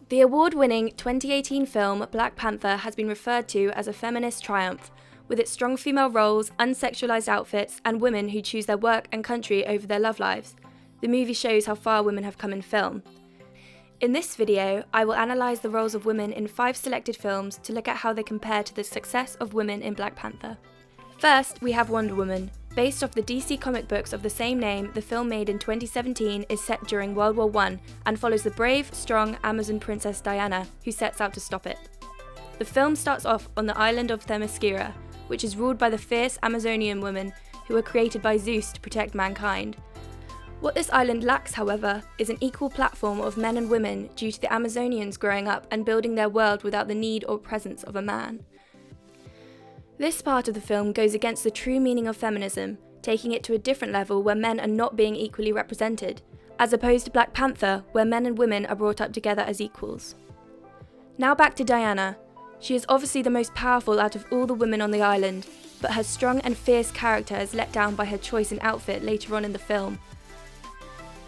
The award-winning 2018 film Black Panther has been referred to as a feminist triumph, with its strong female roles, unsexualized outfits, and women who choose their work and country over their love lives. The movie shows how far women have come in film. In this video, I will analyse the roles of women in 5 selected films to look at how they compare to the success of women in Black Panther. First, we have Wonder Woman. Based off the DC comic books of the same name, the film made in 2017 is set during World War I and follows the brave, strong Amazon princess Diana, who sets out to stop it. The film starts off on the island of Themyscira, which is ruled by the fierce Amazonian women who were created by Zeus to protect mankind. What this island lacks, however, is an equal platform of men and women due to the Amazonians growing up and building their world without the need or presence of a man. This part of the film goes against the true meaning of feminism, taking it to a different level where men are not being equally represented, as opposed to Black Panther, where men and women are brought up together as equals. Now back to Diana. She is obviously the most powerful out of all the women on the island, but her strong and fierce character is let down by her choice in outfit later on in the film.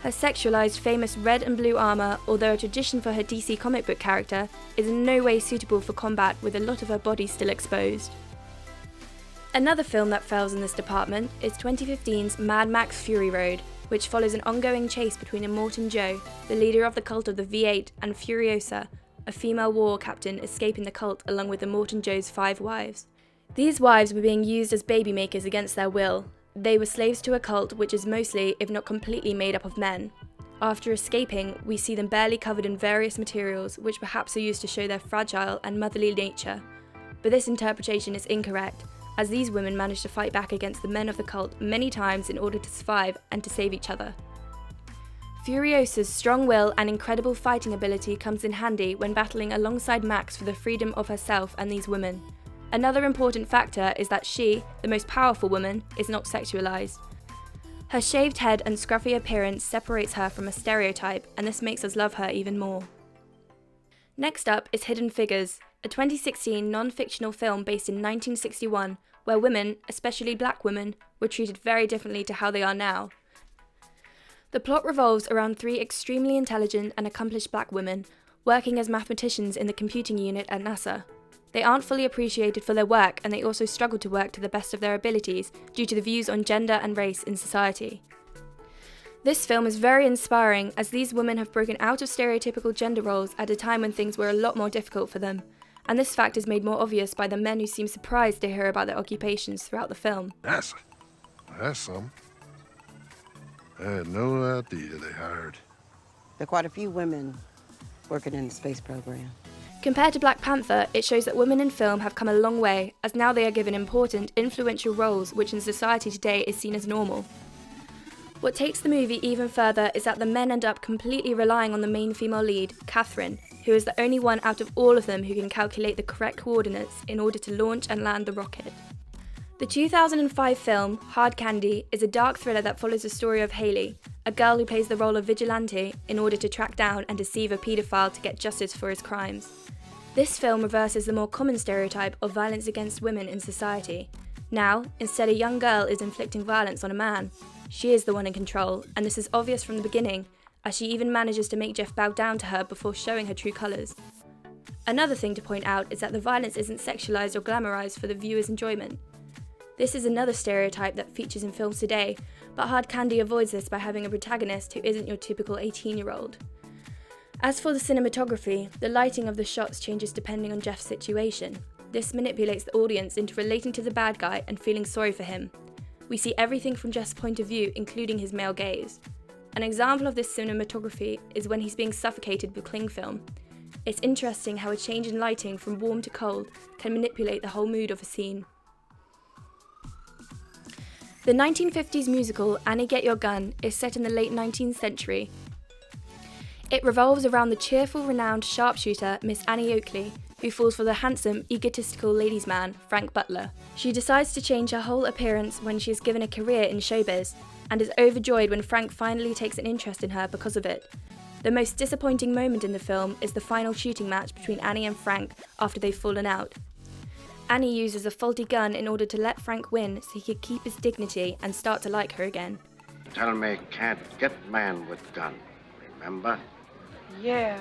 Her sexualized famous red and blue armour, although a tradition for her DC comic book character, is in no way suitable for combat with a lot of her body still exposed. Another film that fails in this department is 2015's Mad Max Fury Road, which follows an ongoing chase between Immortan Joe, the leader of the cult of the V8, and Furiosa, a female war captain escaping the cult along with Immortan Joe's 5 wives. These wives were being used as baby makers against their will. They were slaves to a cult which is mostly, if not completely, made up of men. After escaping, we see them barely covered in various materials which perhaps are used to show their fragile and motherly nature. But this interpretation is incorrect, as these women managed to fight back against the men of the cult many times in order to survive and to save each other. Furiosa's strong will and incredible fighting ability comes in handy when battling alongside Max for the freedom of herself and these women. Another important factor is that she, the most powerful woman, is not sexualized. Her shaved head and scruffy appearance separates her from a stereotype, and this makes us love her even more. Next up is Hidden Figures, a 2016 non-fictional film based in 1961, where women, especially black women, were treated very differently to how they are now. The plot revolves around 3 extremely intelligent and accomplished black women, working as mathematicians in the computing unit at NASA. They aren't fully appreciated for their work, and they also struggle to work to the best of their abilities due to the views on gender and race in society. This film is very inspiring, as these women have broken out of stereotypical gender roles at a time when things were a lot more difficult for them, and this fact is made more obvious by the men who seem surprised to hear about their occupations throughout the film. That's something. I had no idea they hired. There are quite a few women working in the space program. Compared to Black Panther, it shows that women in film have come a long way, as now they are given important, influential roles which in society today is seen as normal. What takes the movie even further is that the men end up completely relying on the main female lead, Catherine, who is the only one out of all of them who can calculate the correct coordinates in order to launch and land the rocket. The 2005 film, Hard Candy, is a dark thriller that follows the story of Hayley, a girl who plays the role of vigilante in order to track down and deceive a paedophile to get justice for his crimes. This film reverses the more common stereotype of violence against women in society. Now, instead a young girl is inflicting violence on a man. She is the one in control, and this is obvious from the beginning, as she even manages to make Jeff bow down to her before showing her true colours. Another thing to point out is that the violence isn't sexualised or glamorised for the viewer's enjoyment. This is another stereotype that features in films today, but Hard Candy avoids this by having a protagonist who isn't your typical 18-year-old. As for the cinematography, the lighting of the shots changes depending on Jeff's situation. This manipulates the audience into relating to the bad guy and feeling sorry for him. We see everything from Jeff's point of view, including his male gaze. An example of this cinematography is when he's being suffocated with cling film. It's interesting how a change in lighting from warm to cold can manipulate the whole mood of a scene. The 1950s musical Annie Get Your Gun is set in the late 19th century. It revolves around the cheerful, renowned sharpshooter Miss Annie Oakley, who falls for the handsome, egotistical ladies' man, Frank Butler. She decides to change her whole appearance when she is given a career in showbiz, and is overjoyed when Frank finally takes an interest in her because of it. The most disappointing moment in the film is the final shooting match between Annie and Frank after they've fallen out. Annie uses a faulty gun in order to let Frank win so he could keep his dignity and start to like her again. Tell me, can't get man with gun, remember? Yeah,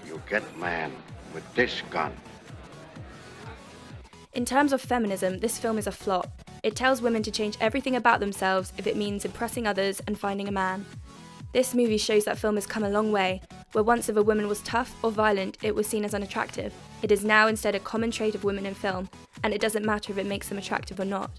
You get man with this gun. In terms of feminism, this film is a flop. It tells women to change everything about themselves if it means impressing others and finding a man. This movie shows that film has come a long way, where once if a woman was tough or violent, it was seen as unattractive. It is now instead a common trait of women in film, and it doesn't matter if it makes them attractive or not.